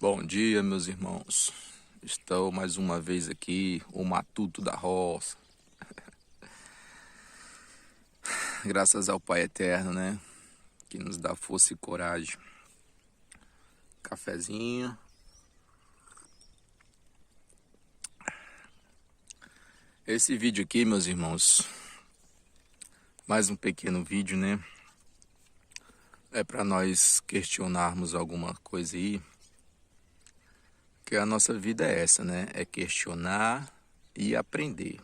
Bom dia, meus irmãos. Estou mais uma vez aqui, o Matuto da Roça. Graças ao Pai Eterno, né? Que nos dá força e coragem. Cafezinho. Esse vídeo aqui, meus irmãos, mais um pequeno vídeo, né? É para nós questionarmos alguma coisa aí. Que a nossa vida é essa, né? É questionar e aprender.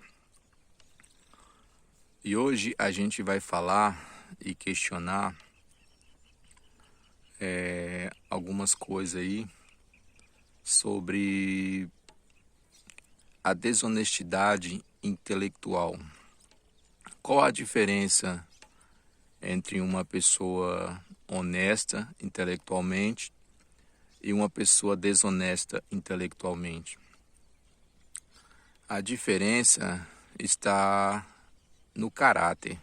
E hoje a gente vai falar e questionar algumas coisas aí sobre a desonestidade intelectual. Qual a diferença entre uma pessoa honesta intelectualmente e uma pessoa desonesta intelectualmente? A diferença está no caráter.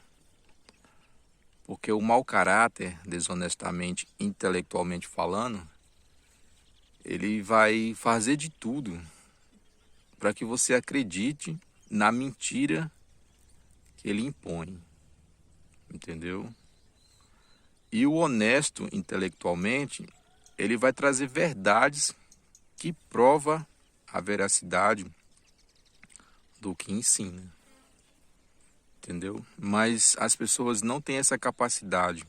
Porque o mau caráter, desonestamente, intelectualmente falando, ele vai fazer de tudo para que você acredite na mentira que ele impõe, entendeu? E o honesto intelectualmente, ele vai trazer verdades que prova a veracidade do que ensina, entendeu? Mas as pessoas não têm essa capacidade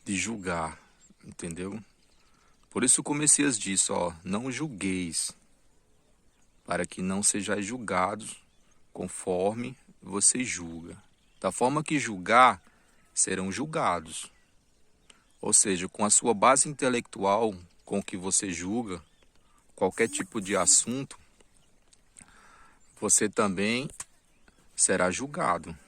de julgar, entendeu? Por isso o Messias disse, não julgueis, para que não sejais julgados conforme você julga. Da forma que julgar, serão julgados. Ou seja, com a sua base intelectual, com que você julga qualquer tipo de assunto, você também será julgado.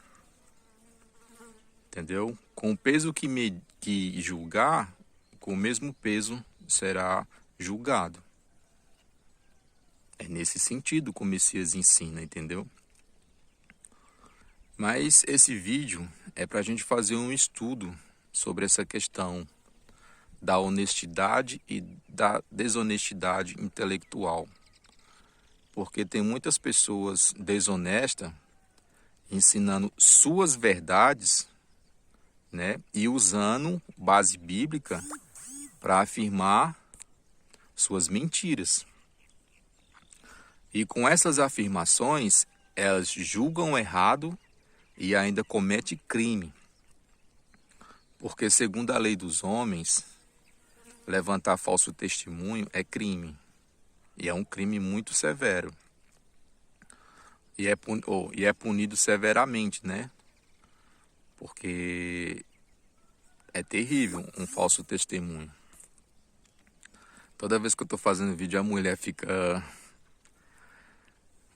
Entendeu? Com o peso que julgar, com o mesmo peso será julgado. É nesse sentido que o Messias ensina, entendeu? Mas esse vídeo é para a gente fazer um estudo sobre essa questão da honestidade e da desonestidade intelectual. Porque tem muitas pessoas desonestas ensinando suas verdades, né, e usando base bíblica para afirmar suas mentiras. E com essas afirmações, elas julgam errado e ainda cometem crime. Porque segundo a lei dos homens, levantar falso testemunho é crime. E é um crime muito severo. E é punido severamente, né? Porque é terrível um falso testemunho. Toda vez que eu estou fazendo vídeo, a mulher fica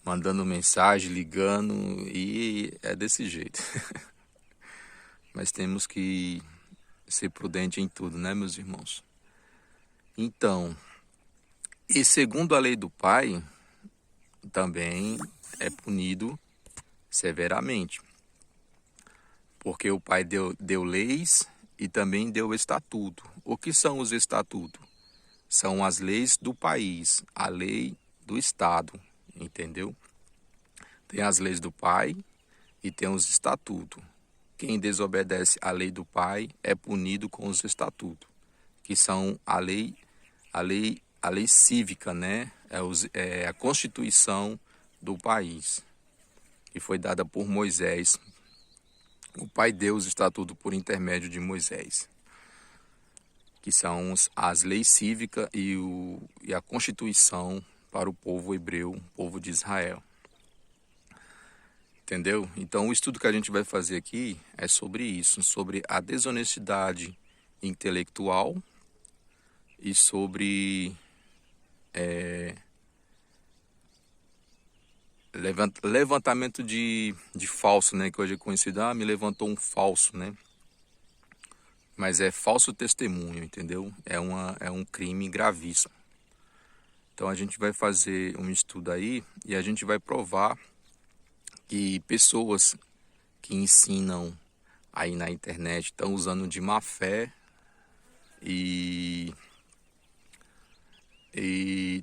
mandando mensagem, ligando, e é desse jeito. Mas temos que ser prudente em tudo, né, meus irmãos? Então, e segundo a lei do Pai, também é punido severamente. Porque o Pai deu leis e também deu estatuto. O que são os estatutos? São as leis do país, a lei do Estado, entendeu? Tem as leis do Pai e tem os estatutos. Quem desobedece à lei do Pai é punido com os estatutos, que são a lei cívica, né? É a Constituição do país, que foi dada por Moisés. O Pai deu os estatutos por intermédio de Moisés, que são as leis cívicas e a Constituição para o povo hebreu, o povo de Israel. Entendeu? Então o estudo que a gente vai fazer aqui é sobre isso, sobre a desonestidade intelectual e sobre levantamento de falso, né? Que hoje é conhecido, me levantou um falso, né? Mas é falso testemunho, entendeu? É um crime gravíssimo. Então a gente vai fazer um estudo aí e a gente vai provar que pessoas que ensinam aí na internet estão usando de má fé e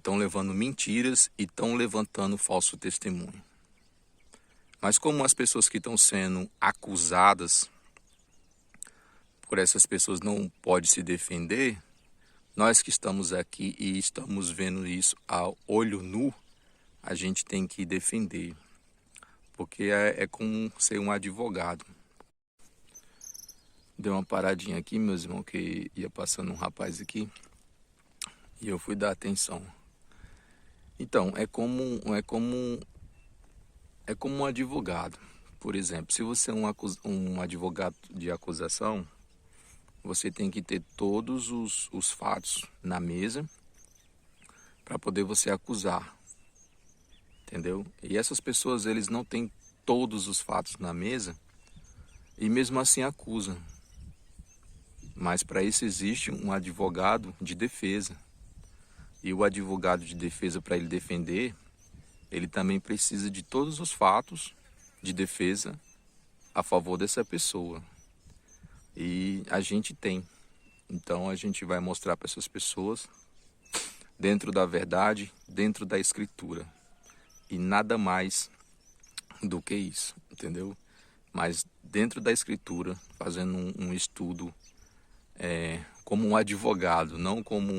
estão levando mentiras e estão levantando falso testemunho. Mas como as pessoas que estão sendo acusadas por essas pessoas não podem se defender, nós que estamos aqui e estamos vendo isso a olho nu, a gente tem que defender, porque é como ser um advogado. Deu uma paradinha aqui, meus irmãos, que ia passando um rapaz aqui e eu fui dar atenção. Então, é como um advogado. Por exemplo, se você é um advogado de acusação, você tem que ter todos os fatos na mesa para poder você acusar, entendeu? E essas pessoas, eles não têm todos os fatos na mesa e mesmo assim acusam. Mas para isso existe um advogado de defesa. E o advogado de defesa, para ele defender, ele também precisa de todos os fatos de defesa a favor dessa pessoa. E a gente tem. Então a gente vai mostrar para essas pessoas, dentro da verdade, dentro da escritura. E nada mais do que isso, entendeu? Mas dentro da escritura, fazendo um estudo como um advogado, não como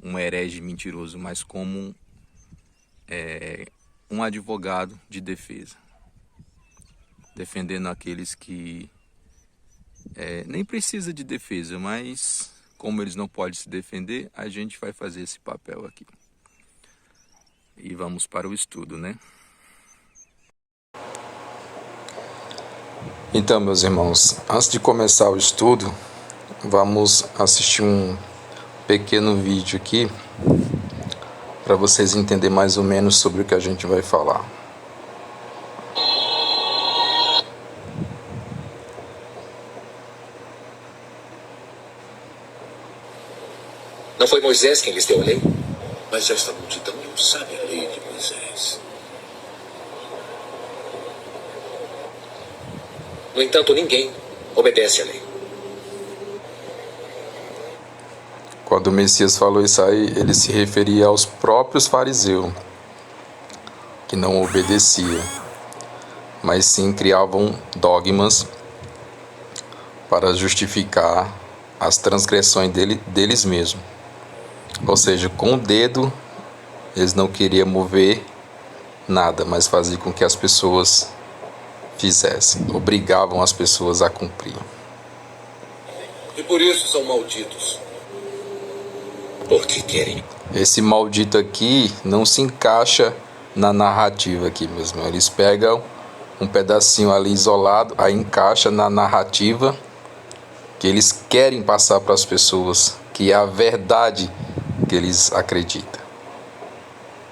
um herege mentiroso, mas como um advogado de defesa, defendendo aqueles que nem precisa de defesa, mas como eles não podem se defender, a gente vai fazer esse papel aqui. E vamos para o estudo, né? Então, meus irmãos, antes de começar o estudo, vamos assistir um pequeno vídeo aqui para vocês entenderem mais ou menos sobre o que a gente vai falar. Não foi Moisés quem lhes deu a lei? Mas esta multidão não sabe a lei de Moisés. No entanto, ninguém obedece à lei. Quando o Messias falou isso aí, ele se referia aos próprios fariseus, que não obedeciam, mas sim criavam dogmas para justificar as transgressões deles mesmos. Ou seja, com o dedo, eles não queriam mover nada, mas faziam com que as pessoas fizessem, obrigavam as pessoas a cumprir. E por isso são malditos. Porque querem. Esse maldito aqui não se encaixa na narrativa aqui mesmo. Eles pegam um pedacinho ali isolado, aí encaixa na narrativa que eles querem passar para as pessoas, que é a verdade que eles acreditam.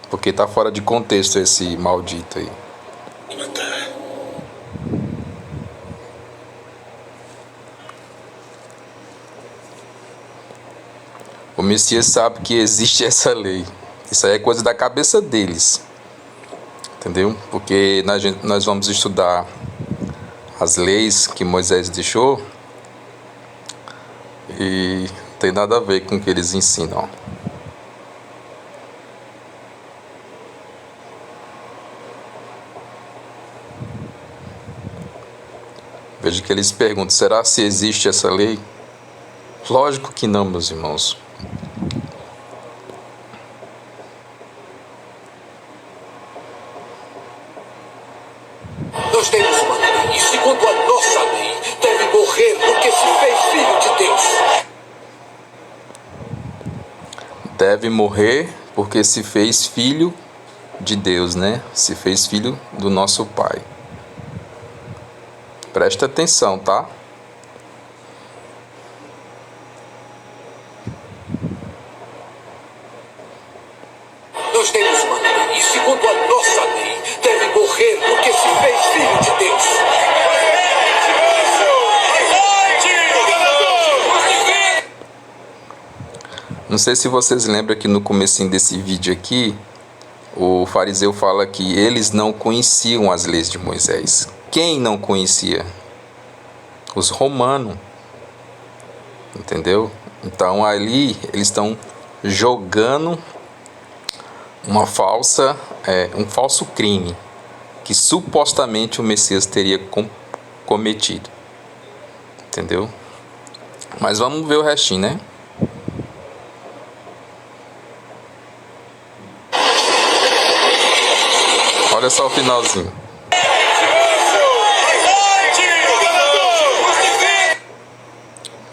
Porque está fora de contexto esse maldito aí. O Messias sabe que existe essa lei. Isso aí é coisa da cabeça deles. Entendeu? Porque nós vamos estudar as leis que Moisés deixou e não tem nada a ver com o que eles ensinam. Veja que eles perguntam, será se existe essa lei? Lógico que não, meus irmãos. Nós temos uma lei, e segundo a nossa lei, deve morrer porque se fez filho de Deus. Deve morrer porque se fez filho de Deus, né? Se fez filho do nosso Pai. Presta atenção, tá? Nós temos uma lei, e segundo a nossa lei, deve morrer porque se fez filho de Deus. Não sei se vocês lembram que no comecinho desse vídeo aqui, o fariseu fala que eles não conheciam as leis de Moisés. Quem não conhecia? Os romanos. Entendeu? Então ali eles estão jogando um falso crime que supostamente o Messias teria cometido. Entendeu? Mas vamos ver o restinho, né? Olha só o finalzinho.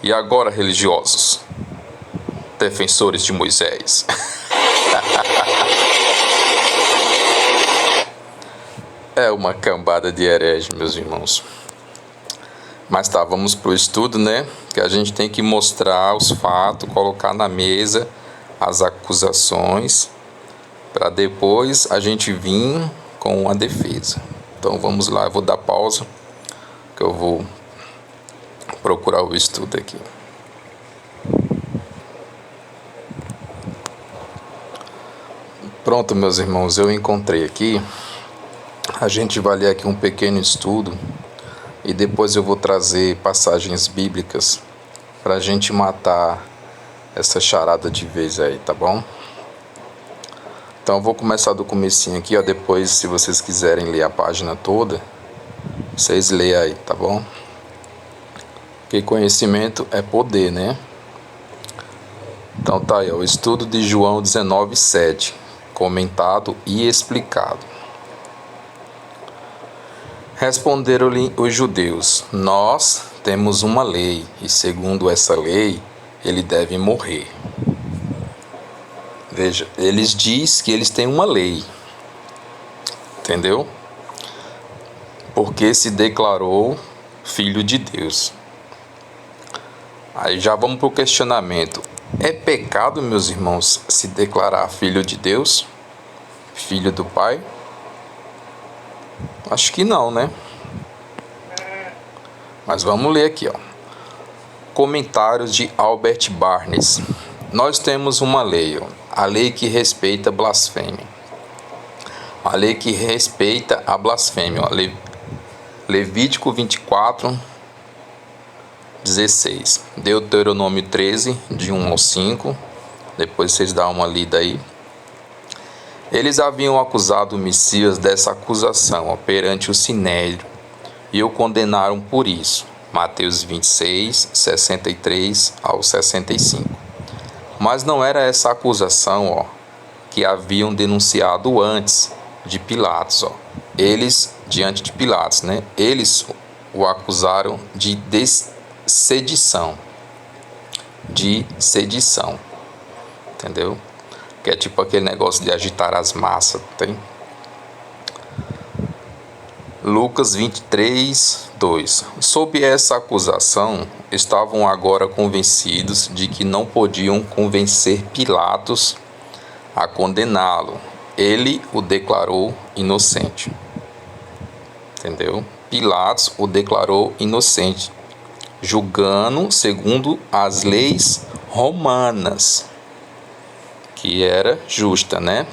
E agora, religiosos, defensores de Moisés. É uma cambada de hereges, meus irmãos. Mas tá, vamos pro estudo, né? Que a gente tem que mostrar os fatos, colocar na mesa as acusações, para depois a gente vir com a defesa. Então vamos lá, eu vou dar pausa, que eu vou procurar o estudo aqui. Pronto, meus irmãos, eu encontrei aqui. A gente vai ler aqui um pequeno estudo e depois eu vou trazer passagens bíblicas para a gente matar essa charada de vez aí, tá bom? Então eu vou começar do comecinho aqui, ó. Depois, se vocês quiserem ler a página toda, vocês leiam aí, tá bom? Porque conhecimento é poder, né? Então tá aí, ó, o estudo de João 19:7, comentado e explicado. Responderam-lhe os judeus: nós temos uma lei, e segundo essa lei, ele deve morrer. Veja, eles dizem que eles têm uma lei, entendeu? Porque se declarou filho de Deus. Aí já vamos para o questionamento. É pecado, meus irmãos, se declarar filho de Deus? Filho do Pai? Acho que não, né? Mas vamos ler aqui, ó. Comentários de Albert Barnes. Nós temos uma lei, ó, a lei que respeita a blasfêmia. A lei que respeita a blasfêmia, ó. Levítico 24:16. Deuteronômio 13, de 1 ao 5. Depois vocês dão uma lida aí. Eles haviam acusado o Messias dessa acusação, ó, perante o Sinédrio, e o condenaram por isso. Mateus 26, 63 ao 65. Mas não era essa acusação, ó, que haviam denunciado antes de Pilatos, ó. Eles, diante de Pilatos, né? Eles o acusaram de sedição. De sedição. Entendeu? Que é tipo aquele negócio de agitar as massas, tem? Lucas 23:2. Sob essa acusação, estavam agora convencidos de que não podiam convencer Pilatos a condená-lo. Ele o declarou inocente. Entendeu? Pilatos o declarou inocente, julgando segundo as leis romanas, que era justa, né?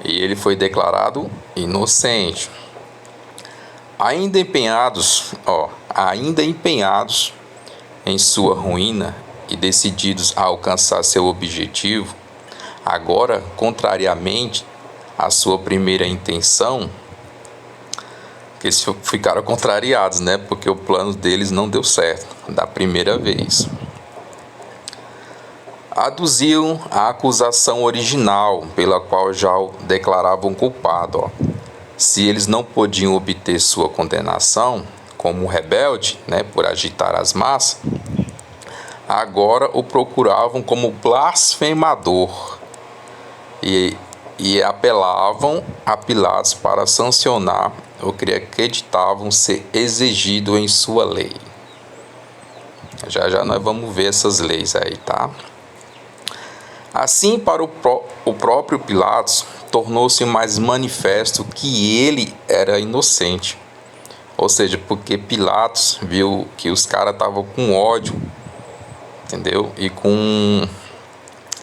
E ele foi declarado inocente. Ainda empenhados em sua ruína e decididos a alcançar seu objetivo, agora, contrariamente à sua primeira intenção, que eles ficaram contrariados, né? Porque o plano deles não deu certo da primeira vez. Aduziam a acusação original, pela qual já o declaravam culpado, ó. Se eles não podiam obter sua condenação como rebelde, né, por agitar as massas, agora o procuravam como blasfemador e apelavam a Pilatos para sancionar o que acreditavam ser exigido em sua lei. Já nós vamos ver essas leis aí, tá? Assim, para o próprio Pilatos, tornou-se mais manifesto que ele era inocente. Ou seja, porque Pilatos viu que os caras estavam com ódio, entendeu? E com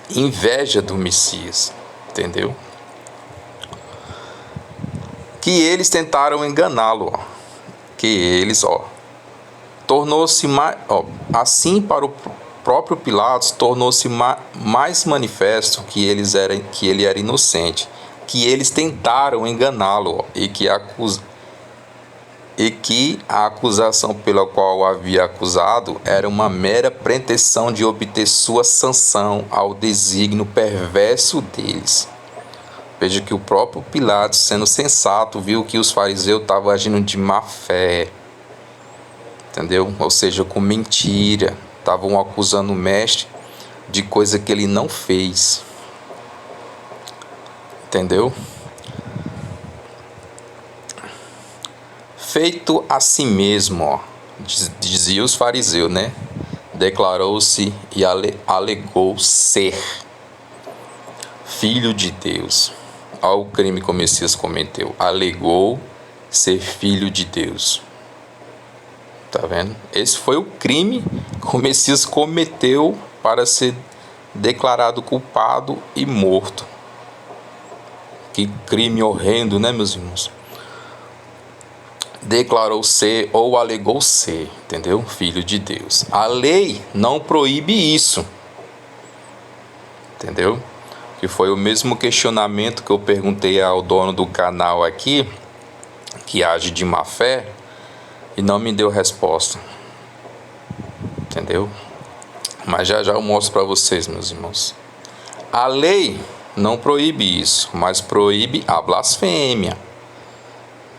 inveja do Messias, entendeu? Que eles tentaram enganá-lo, ó. Que eles, ó, tornou-se mais, ó, assim para o próprio Pilatos tornou-se mais manifesto que ele era inocente, que eles tentaram enganá-lo e que a acusação pela qual o havia acusado era uma mera pretensão de obter sua sanção ao desígnio perverso deles. Veja que o próprio Pilatos, sendo sensato, viu que os fariseus estavam agindo de má fé, entendeu? Ou seja, com mentira, estavam acusando o mestre de coisa que ele não fez, entendeu? Feito a si mesmo, ó, dizia os fariseus, né? Declarou-se e alegou ser filho de Deus. Olha o crime que o Messias cometeu. Alegou ser filho de Deus. Tá vendo? Esse foi o crime que o Messias cometeu para ser declarado culpado e morto. Que crime horrendo, né, meus irmãos? Declarou ser ou alegou ser, entendeu? Filho de Deus. A lei não proíbe isso, entendeu? Que foi o mesmo questionamento que eu perguntei ao dono do canal aqui, que age de má fé, e não me deu resposta, entendeu? Mas já eu mostro para vocês, meus irmãos. A lei não proíbe isso, mas proíbe a blasfêmia,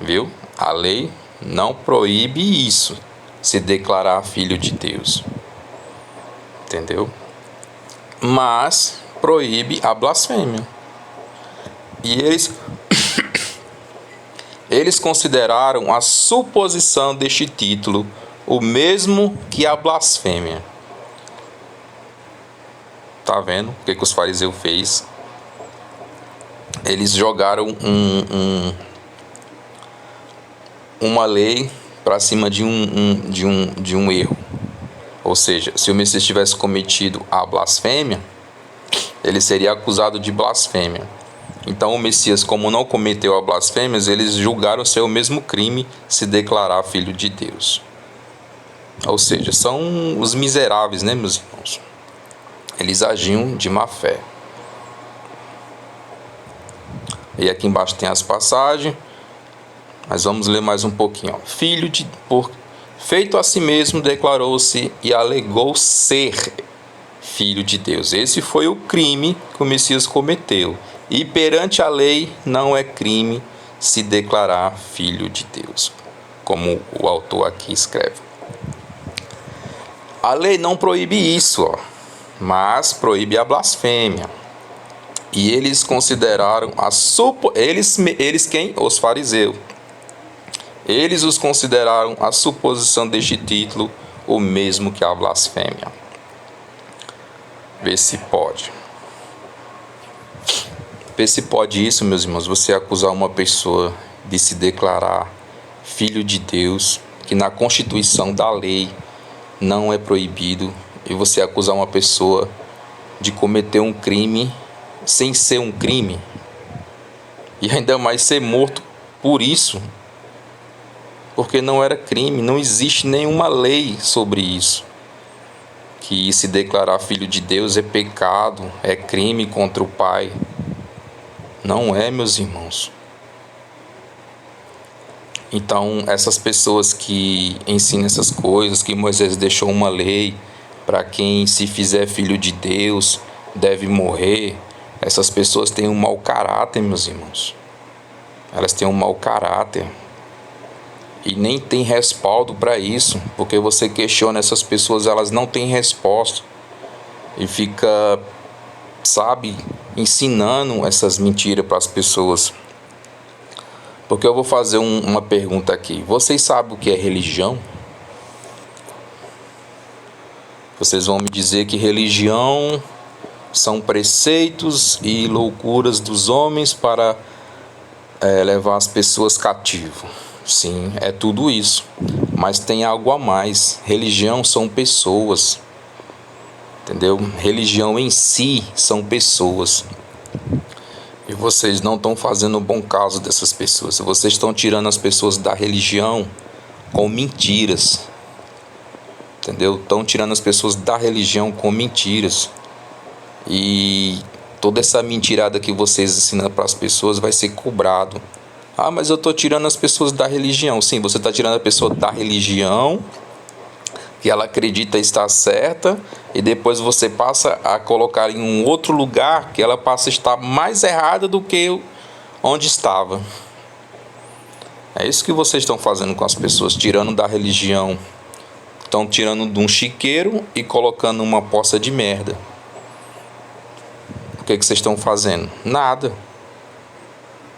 viu? A lei não proíbe isso, se declarar filho de Deus, entendeu? Mas proíbe a blasfêmia. E eles consideraram a suposição deste título o mesmo que a blasfêmia. Tá vendo o que os fariseus fez? Eles jogaram uma lei para cima de um erro. Ou seja, se o Messias tivesse cometido a blasfêmia, ele seria acusado de blasfêmia. Então o Messias, como não cometeu a blasfêmia, eles julgaram ser o mesmo crime se declarar filho de Deus. Ou seja, são os miseráveis, né, meus irmãos? Eles agiam de má fé. E aqui embaixo tem as passagens. Mas vamos ler mais um pouquinho. Ó. Feito a si mesmo, declarou-se e alegou ser filho de Deus. Esse foi o crime que o Messias cometeu. E perante a lei não é crime se declarar filho de Deus, como o autor aqui escreve. A lei não proíbe isso, ó, mas proíbe a blasfêmia. E eles consideraram eles quem? Os fariseus. Eles os consideraram a suposição deste título o mesmo que a blasfêmia. Vê se pode. Vê se pode isso, meus irmãos, você acusar uma pessoa de se declarar filho de Deus, que na Constituição da lei não é proibido, e você acusar uma pessoa de cometer um crime sem ser um crime, e ainda mais ser morto por isso, porque não era crime, não existe nenhuma lei sobre isso. Que se declarar filho de Deus é pecado, é crime contra o Pai. Não é, meus irmãos. Então, essas pessoas que ensinam essas coisas, que Moisés deixou uma lei para quem se fizer filho de Deus deve morrer, essas pessoas têm um mau caráter, meus irmãos. Elas têm um mau caráter. E nem tem respaldo para isso, porque você questiona essas pessoas, elas não têm resposta. E fica, sabe, ensinando essas mentiras para as pessoas. Porque eu vou fazer uma pergunta aqui. Vocês sabem o que é religião? Vocês vão me dizer que religião são preceitos e loucuras dos homens para levar as pessoas cativas. Sim, é tudo isso. Mas tem algo a mais. Religião são pessoas. Entendeu? Religião em si são pessoas. E vocês não estão fazendo bom caso dessas pessoas. Vocês estão tirando as pessoas da religião com mentiras. entendeu? Estão tirando as pessoas da religião com mentiras. E toda essa mentirada que vocês ensinam para as pessoas vai ser cobrado. Ah, mas eu estou tirando as pessoas da religião. Sim, você está tirando a pessoa da religião, que ela acredita estar certa, e depois você passa a colocar em um outro lugar que ela passa a estar mais errada do que onde estava. É isso que vocês estão fazendo com as pessoas, tirando da religião. Estão tirando de um chiqueiro e colocando uma poça de merda. O que vocês estão fazendo? Nada.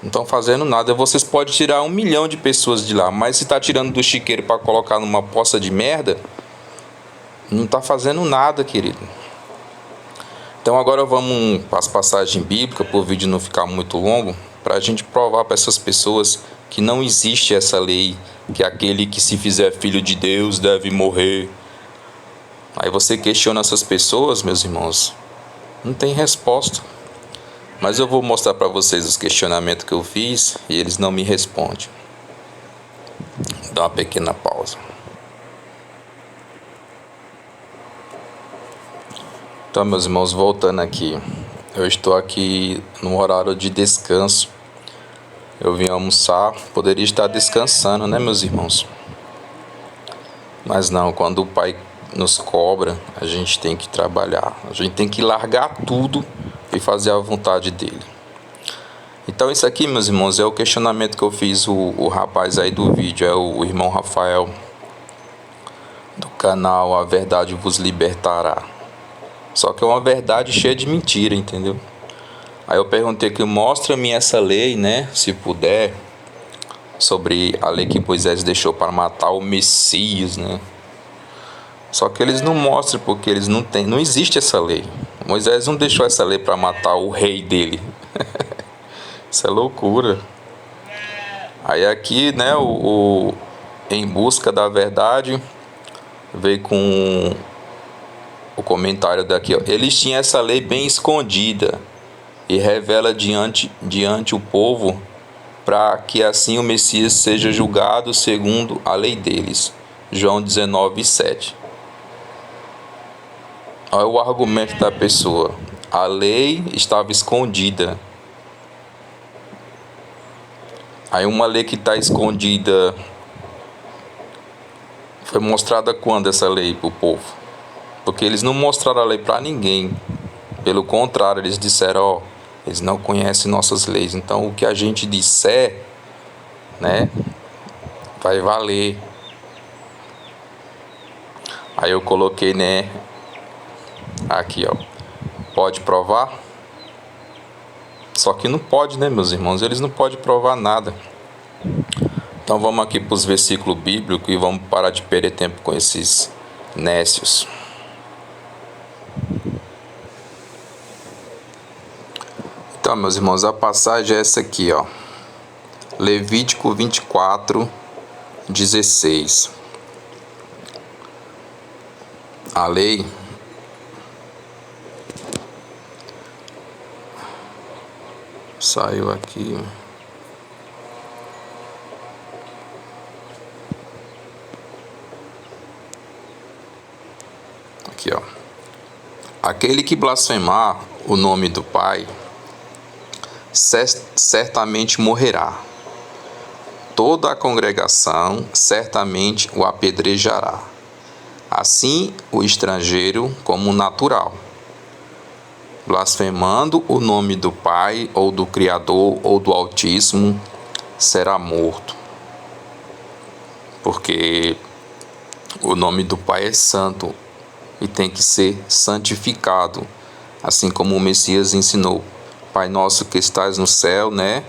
Não estão fazendo nada. Vocês podem tirar 1 milhão de pessoas de lá, mas se está tirando do chiqueiro para colocar numa poça de merda, não está fazendo nada, querido. Então agora vamos para as passagens bíblicas, para o vídeo não ficar muito longo, para a gente provar para essas pessoas que não existe essa lei, que aquele que se fizer filho de Deus deve morrer. Aí você questiona essas pessoas, meus irmãos, não tem resposta. Mas eu vou mostrar para vocês os questionamentos que eu fiz e eles não me respondem. Dá uma pequena pausa. Então, meus irmãos, voltando aqui. Eu estou aqui no horário de descanso. Eu vim almoçar, poderia estar descansando, né, meus irmãos? Mas não, quando o Pai nos cobra, a gente tem que trabalhar. A gente tem que largar tudo e fazer a vontade dele. Então isso aqui, meus irmãos, é o questionamento que eu fiz o rapaz aí do vídeo, é o irmão Rafael, do canal A Verdade Vos Libertará. Só que é uma verdade cheia de mentira, entendeu? Aí eu perguntei que mostra-me essa lei, né, se puder, sobre a lei que Moisés deixou para matar o Messias, né? Só que eles não mostram porque eles não existe essa lei. Moisés não deixou essa lei para matar o rei dele. Isso é loucura. Aí aqui, né, Em Busca da Verdade veio com o comentário daqui, ó. Eles tinham essa lei bem escondida e revela diante o povo, para que assim o Messias seja julgado segundo a lei deles. João 19:7. Olha o argumento da pessoa. A lei estava escondida. Aí uma lei que está escondida foi mostrada quando essa lei para o povo? Porque eles não mostraram a lei para ninguém. Pelo contrário, eles disseram, ó, eles não conhecem nossas leis. Então o que a gente disser, né, vai valer. Aí eu coloquei, né, aqui, ó, pode provar? Só que não pode, né, meus irmãos? Eles não podem provar nada. Então vamos aqui para os versículos bíblicos e vamos parar de perder tempo com esses nécios. Então, meus irmãos, a passagem é essa aqui, ó. Levítico 24:16. A lei saiu aqui. Aqui, ó. Aquele que blasfemar o nome do Pai certamente morrerá. Toda a congregação certamente o apedrejará. Assim o estrangeiro como o natural, blasfemando o nome do Pai, ou do Criador, ou do Altíssimo, será morto. Porque o nome do Pai é santo e tem que ser santificado, assim como o Messias ensinou. Pai nosso que estás no céu, né?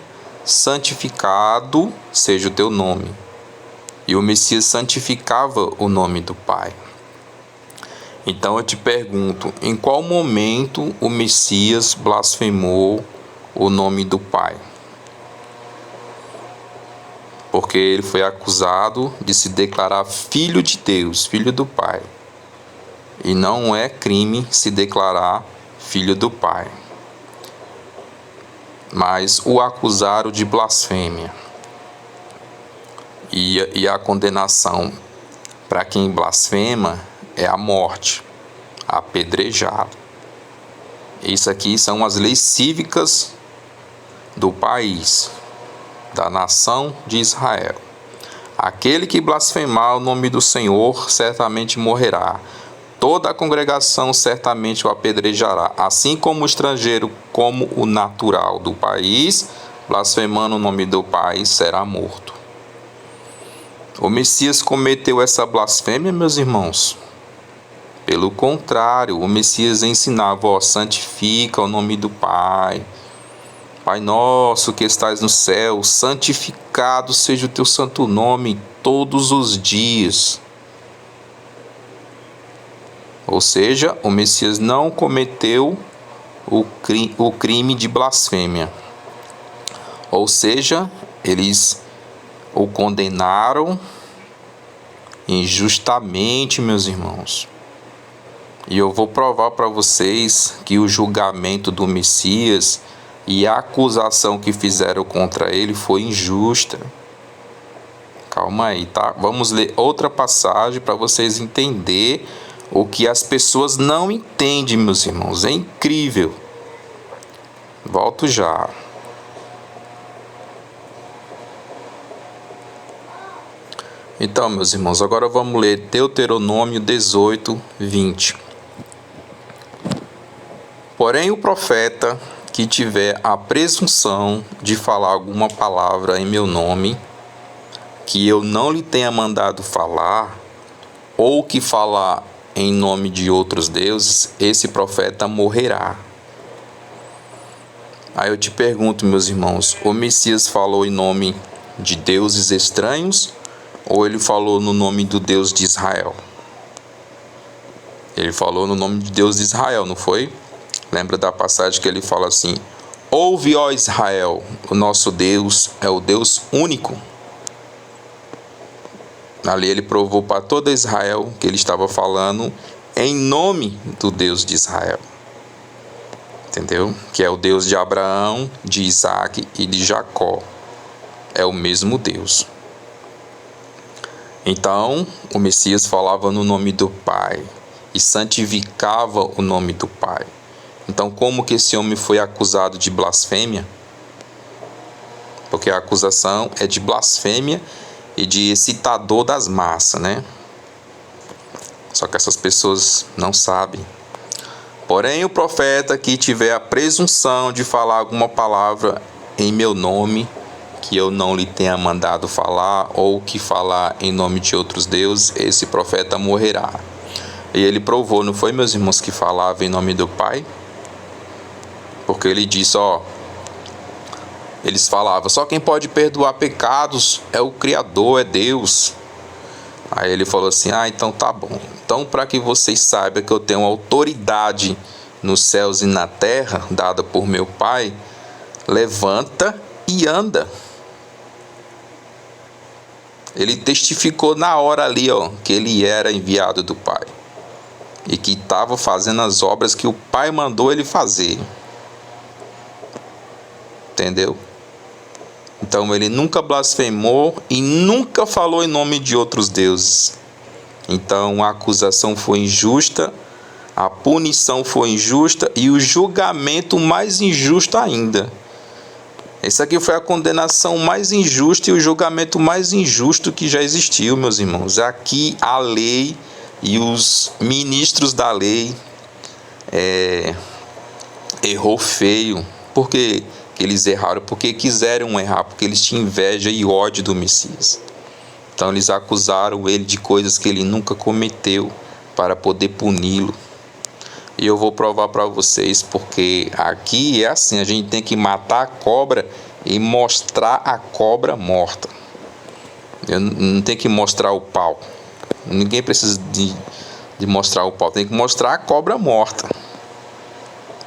Santificado seja o teu nome. E o Messias santificava o nome do Pai. Então eu te pergunto, em qual momento o Messias blasfemou o nome do Pai? Porque ele foi acusado de se declarar filho de Deus, filho do Pai. E não é crime se declarar filho do Pai. Mas o acusaram de blasfêmia. E a condenação para quem blasfema é a morte, apedrejado. Isso aqui são as leis cívicas do país, da nação de Israel. Aquele que blasfemar o nome do Senhor certamente morrerá. Toda a congregação certamente o apedrejará, assim como o estrangeiro, como o natural do país, blasfemando o nome do Pai, será morto. O Messias cometeu essa blasfêmia, meus irmãos? Pelo contrário, o Messias ensinava, santifica o nome do Pai. Pai nosso que estais no céu, santificado seja o teu santo nome todos os dias. Ou seja, o Messias não cometeu o crime de blasfêmia. Ou seja, eles o condenaram injustamente, meus irmãos. E eu vou provar para vocês que o julgamento do Messias e a acusação que fizeram contra ele foi injusta. Calma aí, tá? Vamos ler outra passagem para vocês entenderem o que as pessoas não entendem, meus irmãos. É incrível. Volto já. Então, meus irmãos, agora vamos ler Deuteronômio 18, 20. Porém, o profeta que tiver a presunção de falar alguma palavra em meu nome, que eu não lhe tenha mandado falar, ou que falar em nome de outros deuses, esse profeta morrerá. Aí eu te pergunto, meus irmãos, o Messias falou em nome de deuses estranhos, ou ele falou no nome do Deus de Israel? Ele falou no nome de Deus de Israel, não foi? Lembra da passagem que ele fala assim: ouve, ó Israel, o nosso Deus é o Deus único. Ali ele provou para toda Israel que ele estava falando em nome do Deus de Israel. Entendeu? Que é o Deus de Abraão, de Isaac e de Jacó. É o mesmo Deus. Então, o Messias falava no nome do Pai e santificava o nome do Pai. Então, como que esse homem foi acusado de blasfêmia? Porque a acusação é de blasfêmia e de excitador das massas, né? Só que essas pessoas não sabem. Porém, o profeta que tiver a presunção de falar alguma palavra em meu nome, que eu não lhe tenha mandado falar, ou que falar em nome de outros deuses, esse profeta morrerá. E ele provou, não foi, meus irmãos, que falava em nome do Pai? Porque ele disse, eles falavam, só quem pode perdoar pecados é o Criador, é Deus. Aí ele falou assim, então tá bom. Então, para que vocês saibam que eu tenho autoridade nos céus e na terra, dada por meu Pai, levanta e anda. Ele testificou na hora ali, que ele era enviado do Pai. E que estava fazendo as obras que o Pai mandou ele fazer. Entendeu? Então ele nunca blasfemou e nunca falou em nome de outros deuses. Então a acusação foi injusta, a punição foi injusta e o julgamento mais injusto ainda. Essa aqui foi a condenação mais injusta e o julgamento mais injusto que já existiu, meus irmãos. Aqui a lei e os ministros da lei errou feio. Por que eles erraram? Porque quiseram errar, porque eles tinham inveja e ódio do Messias. Então eles acusaram ele de coisas que ele nunca cometeu para poder puni-lo. E eu vou provar para vocês, porque aqui é assim, a gente tem que matar a cobra e mostrar a cobra morta. Eu não tem que mostrar o pau. Ninguém precisa de mostrar o pau, tem que mostrar a cobra morta.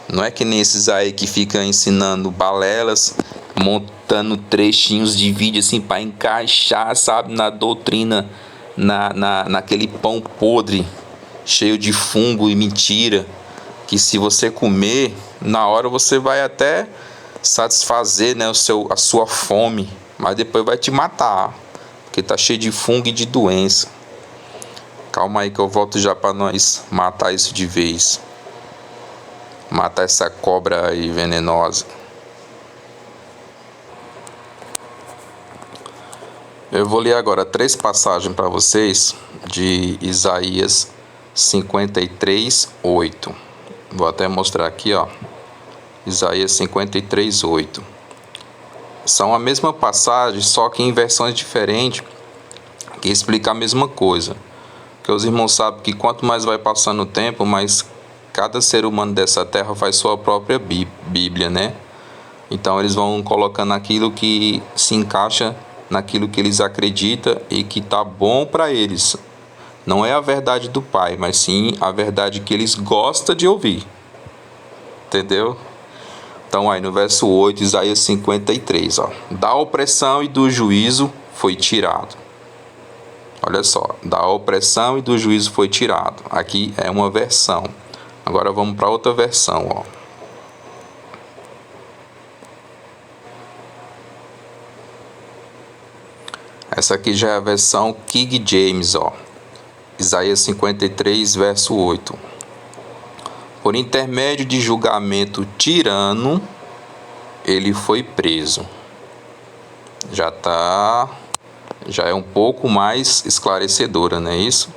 Não é que nem esses aí que ficam ensinando balelas, montando trechinhos de vídeo assim para encaixar, sabe, na doutrina, naquele pão podre, cheio de fungo e mentira, que se você comer, na hora você vai até satisfazer, né, a sua fome, mas depois vai te matar, porque está cheio de fungo e de doença. Calma aí que eu volto já para nós matar isso de vez. Matar essa cobra aí venenosa. Eu vou ler agora 3 passagens para vocês de Isaías 53:8. Vou até mostrar aqui, ó. Isaías 53:8. São a mesma passagem, só que em versões diferentes, que explica a mesma coisa. Porque os irmãos sabem que quanto mais vai passando o tempo, mais cada ser humano dessa terra faz sua própria Bíblia, né? Então eles vão colocando aquilo que se encaixa naquilo que eles acreditam e que tá bom para eles. Não é a verdade do Pai, mas sim a verdade que eles gostam de ouvir. Entendeu? Então aí no verso 8, Isaías 53, ó. Da opressão e do juízo foi tirado. Olha só, da opressão e do juízo foi tirado. Aqui é uma versão. Agora vamos para outra versão, ó. Essa aqui já é a versão King James, ó. Isaías 53, verso 8. Por intermédio de julgamento tirano, ele foi preso. Já é um pouco mais esclarecedora, não é isso?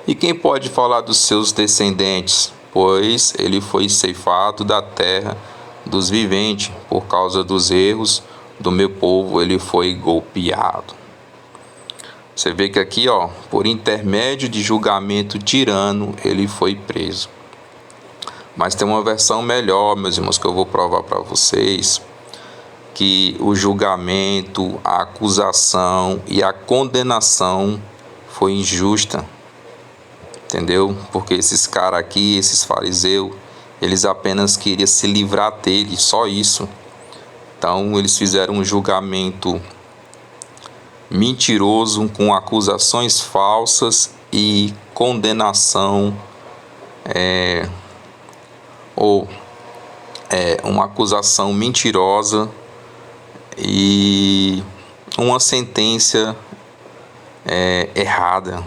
E quem pode falar dos seus descendentes? Pois ele foi ceifado da terra dos viventes, por causa dos erros do meu povo ele foi golpeado. Você vê que aqui, ó, por intermédio de julgamento tirano, ele foi preso. Mas tem uma versão melhor, meus irmãos, que eu vou provar para vocês, que o julgamento, a acusação e a condenação foi injusta. Entendeu? Porque esses caras aqui, esses fariseus, eles apenas queriam se livrar dele, só isso. Então eles fizeram um julgamento mentiroso, com acusações falsas e condenação, uma acusação mentirosa e uma sentença errada,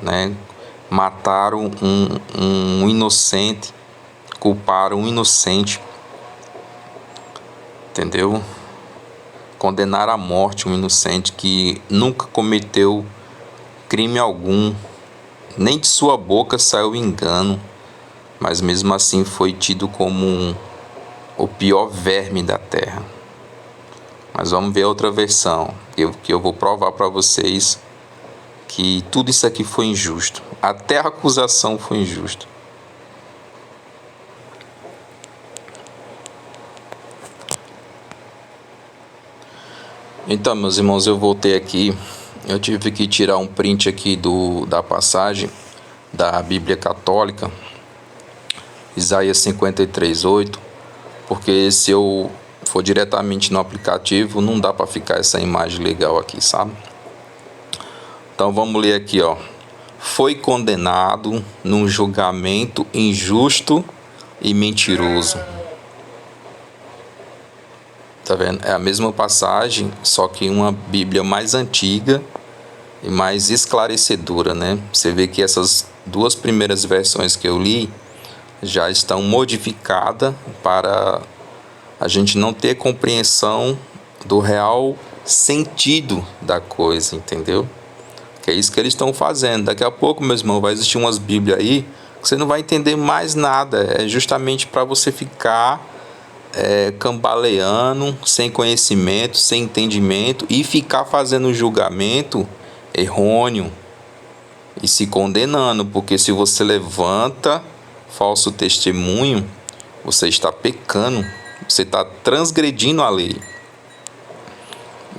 né? Mataram um inocente, culparam um inocente, entendeu? Condenaram à morte um inocente que nunca cometeu crime algum, nem de sua boca saiu engano, mas mesmo assim foi tido como o pior verme da terra. Mas vamos ver outra versão, que eu vou provar para vocês que tudo isso aqui foi injusto. Até a acusação foi injusta. Então, meus irmãos, eu voltei aqui. Eu tive que tirar um print aqui da passagem da Bíblia Católica, Isaías 53:8, porque se eu for diretamente no aplicativo, não dá para ficar essa imagem legal aqui, sabe? Então vamos ler aqui, ó. Foi condenado num julgamento injusto e mentiroso. Tá vendo? É a mesma passagem, só que uma Bíblia mais antiga e mais esclarecedora, né? Você vê que essas duas primeiras versões que eu li já estão modificadas para a gente não ter compreensão do real sentido da coisa, entendeu? Que é isso que eles estão fazendo. Daqui a pouco, meu irmão, vai existir umas Bíblias aí que você não vai entender mais nada. É justamente para você ficar cambaleando, sem conhecimento, sem entendimento e ficar fazendo julgamento errôneo e se condenando. Porque se você levanta falso testemunho, você está pecando, você está transgredindo a lei.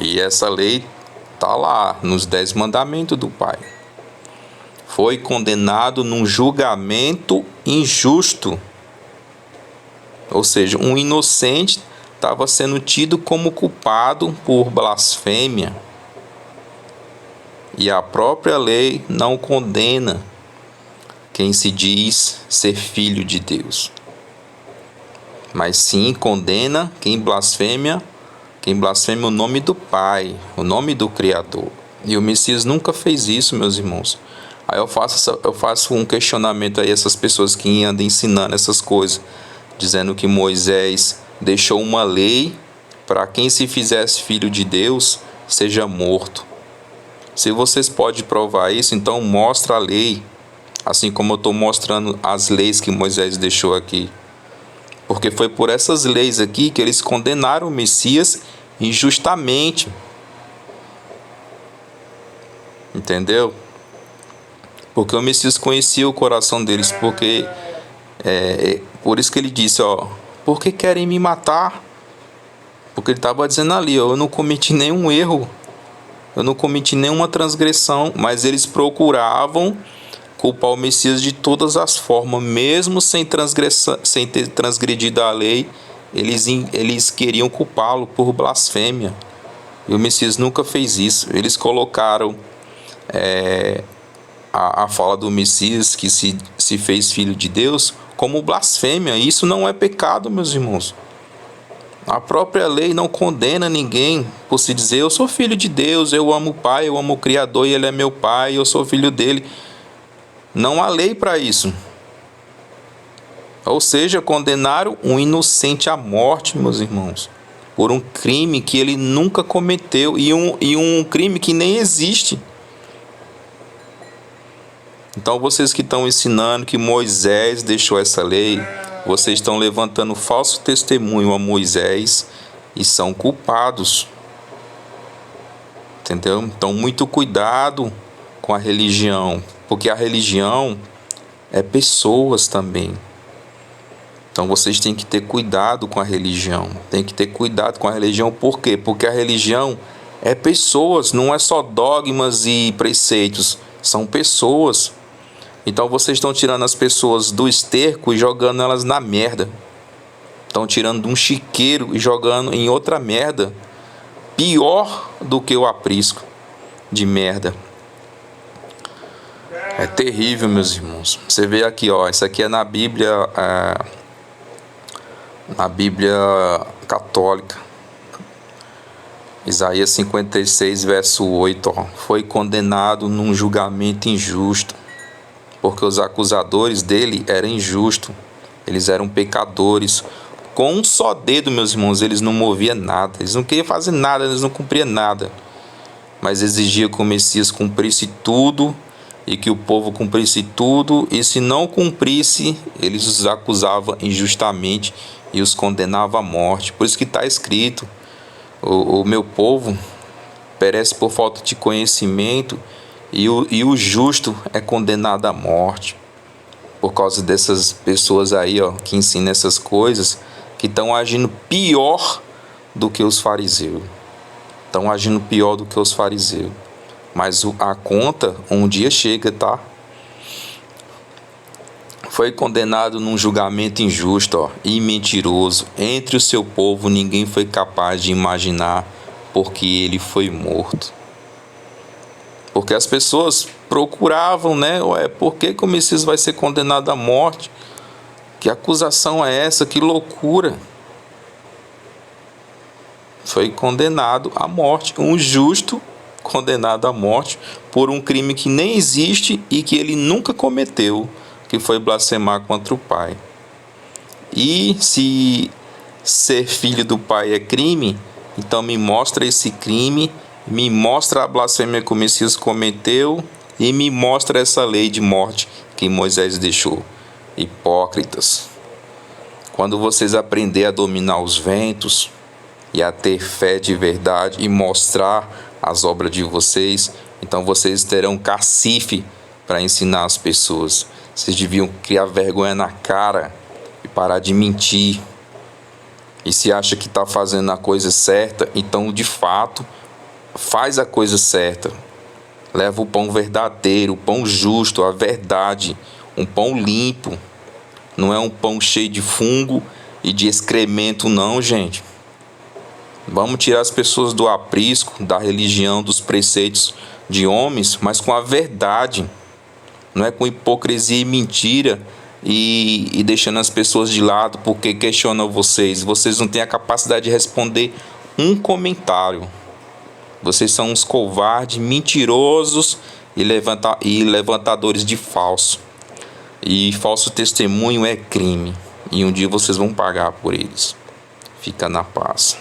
E essa lei está lá nos 10 mandamentos do Pai. Foi condenado num julgamento injusto. Ou seja, um inocente estava sendo tido como culpado por blasfêmia. E a própria lei não condena quem se diz ser filho de Deus, mas sim condena quem blasfema o nome do Pai, o nome do Criador. E o Messias nunca fez isso, meus irmãos. Aí eu faço um questionamento aí a essas pessoas que andam ensinando essas coisas, dizendo que Moisés deixou uma lei para quem se fizesse filho de Deus seja morto. Se vocês podem provar isso, então mostra a lei, assim como eu estou mostrando as leis que Moisés deixou aqui. Porque foi por essas leis aqui que eles condenaram o Messias injustamente. Entendeu? Porque o Messias conhecia o coração deles, porque por isso que ele disse, ó, por que querem me matar? Porque ele estava dizendo ali, ó, eu não cometi nenhum erro, eu não cometi nenhuma transgressão, mas eles procuravam culpar o Messias de todas as formas, mesmo sem ter transgredido a lei, eles queriam culpá-lo por blasfêmia. E o Messias nunca fez isso. Eles colocaram a fala do Messias, que se fez filho de Deus, como blasfêmia. Isso não é pecado, meus irmãos. A própria lei não condena ninguém por se dizer, eu sou filho de Deus, eu amo o Pai, eu amo o Criador e Ele é meu Pai, eu sou filho dele. Não há lei para isso. Ou seja, condenaram um inocente à morte, meus irmãos, por um crime que ele nunca cometeu e um crime que nem existe. Então vocês que estão ensinando que Moisés deixou essa lei, vocês estão levantando falso testemunho a Moisés e são culpados. Entendeu? Então muito cuidado com a religião, porque a religião é pessoas também. Então vocês têm que ter cuidado com a religião. Tem que ter cuidado com a religião, por quê? Porque a religião é pessoas, não é só dogmas e preceitos, são pessoas. Então vocês estão tirando as pessoas do esterco e jogando elas na merda. Estão tirando de um chiqueiro e jogando em outra merda. Pior do que o aprisco de merda. É terrível, meus irmãos. Você vê aqui, ó, isso aqui é na Bíblia católica. Isaías 56, verso 8, ó. Foi condenado num julgamento injusto, porque os acusadores dele eram injustos, eles eram pecadores. Com um só dedo, meus irmãos, eles não moviam nada, eles não queriam fazer nada, eles não cumpriam nada, mas exigiam que o Messias cumprisse tudo e que o povo cumprisse tudo, e se não cumprisse, eles os acusavam injustamente e os condenavam à morte. Por isso que está escrito, o meu povo perece por falta de conhecimento, e o justo é condenado à morte. Por causa dessas pessoas aí, ó, que ensinam essas coisas, que estão agindo pior do que os fariseus. Estão agindo pior do que os fariseus. Mas a conta um dia chega, tá? Foi condenado num julgamento injusto, ó, e mentiroso. Entre o seu povo ninguém foi capaz de imaginar, porque ele foi morto. Porque as pessoas procuravam, né? Por que o Messias vai ser condenado à morte? Que acusação é essa? Que loucura! Foi condenado à morte, um justo condenado à morte por um crime que nem existe e que ele nunca cometeu, que foi blasfemar contra o Pai. E se ser filho do Pai é crime, então me mostra esse crime, me mostra a blasfêmia que o Messias cometeu e me mostra essa lei de morte que Moisés deixou. Hipócritas. Quando vocês aprenderem a dominar os ventos e a ter fé de verdade e mostrar as obras de vocês, então vocês terão cacife para ensinar as pessoas. Vocês deviam criar vergonha na cara e parar de mentir. E se acha que está fazendo a coisa certa, então de fato faz a coisa certa. Leva o pão verdadeiro, o pão justo, a verdade, um pão limpo. Não é um pão cheio de fungo e de excremento, não, gente. Vamos tirar as pessoas do aprisco, da religião, dos preceitos de homens, mas com a verdade. Não é com hipocrisia e mentira e deixando as pessoas de lado porque questionam vocês. Vocês não têm a capacidade de responder um comentário. Vocês são uns covardes, mentirosos e levantadores de falso. E falso testemunho é crime. E um dia vocês vão pagar por eles. Fica na paz.